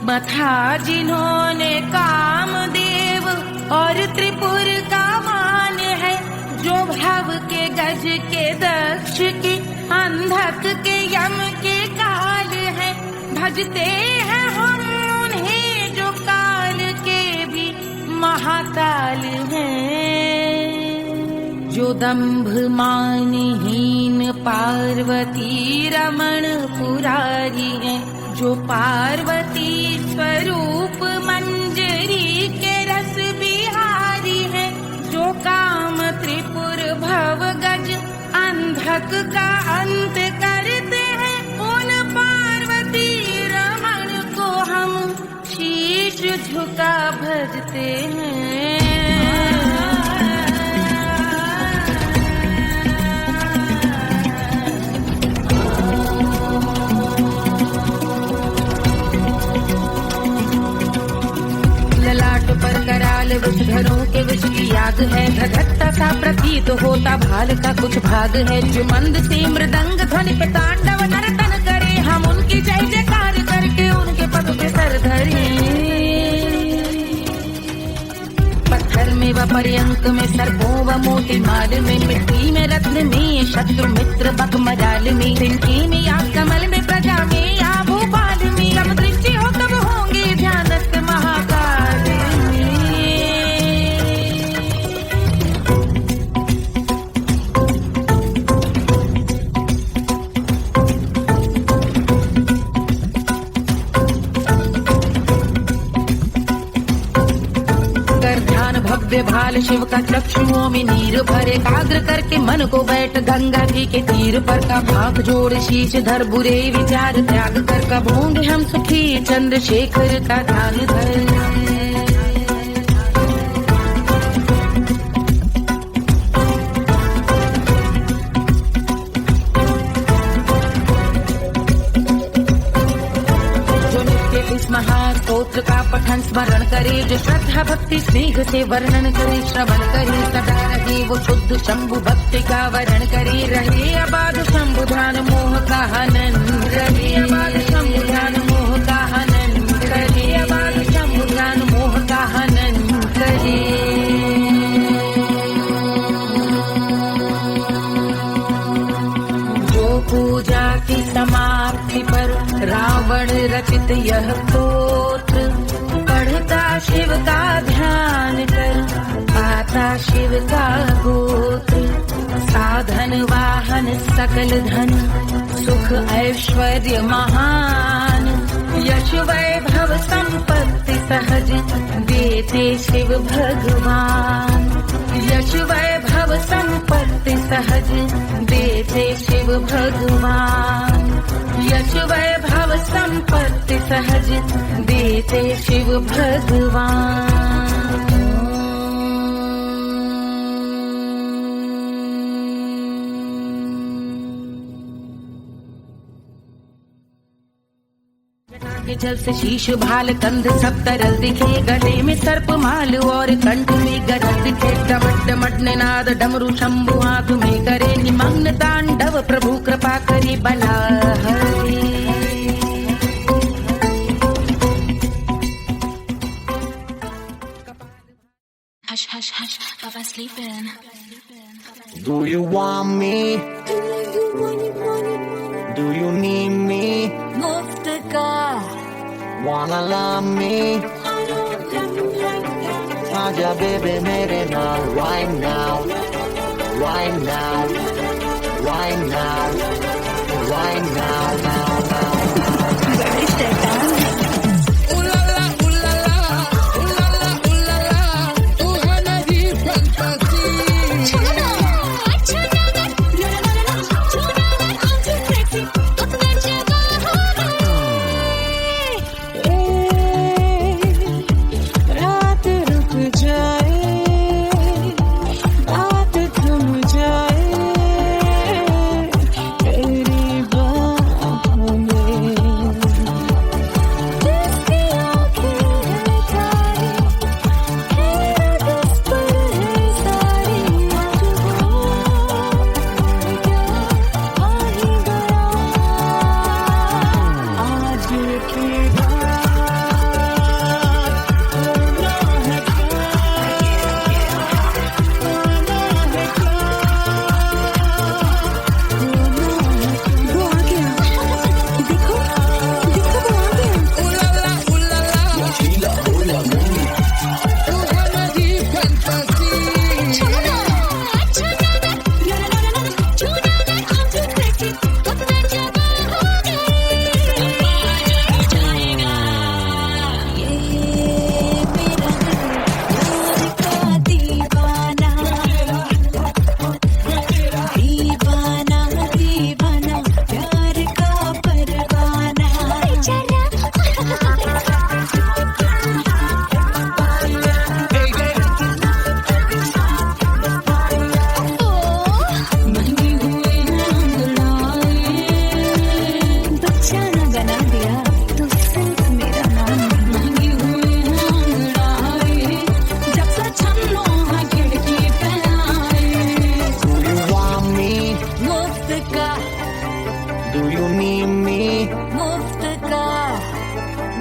मथा जिन्होंने कामदेव और त्रिपुर का मान है। जो भव के गज के दक्ष के अंधक के यम के काल है, भजते हैं हम उन्हें जो काल के भी महाकाल हैं। जो दंभ मानहीन पार्वती रमण पुरारी है, जो पार्वती स्वरूप मंजरी के रस बिहारी है। जो काम त्रिपुर भव गज अंधक का अंत करते हैं, उन पार्वती रमण को हम शीश झुका भजते हैं। राग है, धधकता सा प्रतीत होता भाल का कुछ भाग है। जो मंद से मृदंग ध्वनि पे तांडव नर्तन करे, हम उनकी जय जयकार करके उनके पद पे सर धरे। पत्थर में व पर्यंक में, सर्पों व मोती माल में, मिट्टी में रत्न में, शत्रु मित्र बक मजाल में, तिनके में या कमल में, प्रजा में या भोपाल में, कब दृष्टि हो तब होंगे ध्यानस्थ महाकाल में। कर ध्यान भव्य भाल शिव का, चक्षुओं में नीर भरे, एकाग्र करके मन को बैठ गंगा जी के तीर पर का, भाग जोड़ शीश धर बुरे विचार त्याग कर, कब होंगे हम सुखी चंद्रशेखर का ध्यान धर। इस महास्तोत्र का पठन स्मरण करे, जो श्रद्धा भक्ति स्नेह से वर्णन करे, श्रवण करे सदा रहे वो शुद्ध शंभु भक्ति का वरण करे। रहे अबाध शंभु ध्यान मोह का हनन, रहे अबाध शंभु ध्यान मोह का हनन, रहे अबाध शंभु ध्यान मोह का हनन करे। पूजा की समाप्ति पर रावण रचित यह स्तोत्र, पढ़ता शिव का ध्यान कर, पाता शिव का गोत्र। साधन वाहन सकल धन, सुख ऐश्वर्य महान, यश वैभव संपत्ति सहज देते शिव भगवान। यश वैभव संपत्ति सहज देते शिव भगवान। यश वैभव संपत्ति सहज देते शिव भगवान। के जल से शीश भाल कंध सब तरल दिखे, गले में सर्प माल और कंठ में गरज दिखे। डमट डमट निनाद डमरू शंभु आंख में करे, निमग्न तांडव प्रभु कृपा करे बला हरे। Hush, hush, hush, Papa's sleeping. Do you want me? Do you need me? मुफ्त का Wanna love me? आजा baby मेरे नाल right now, right now, right now, right now, now, now.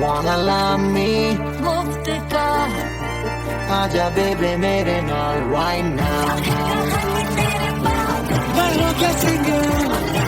wanna love me, मुफ्त का आजा बेबे मेरे नाल right now. Bailo que singer,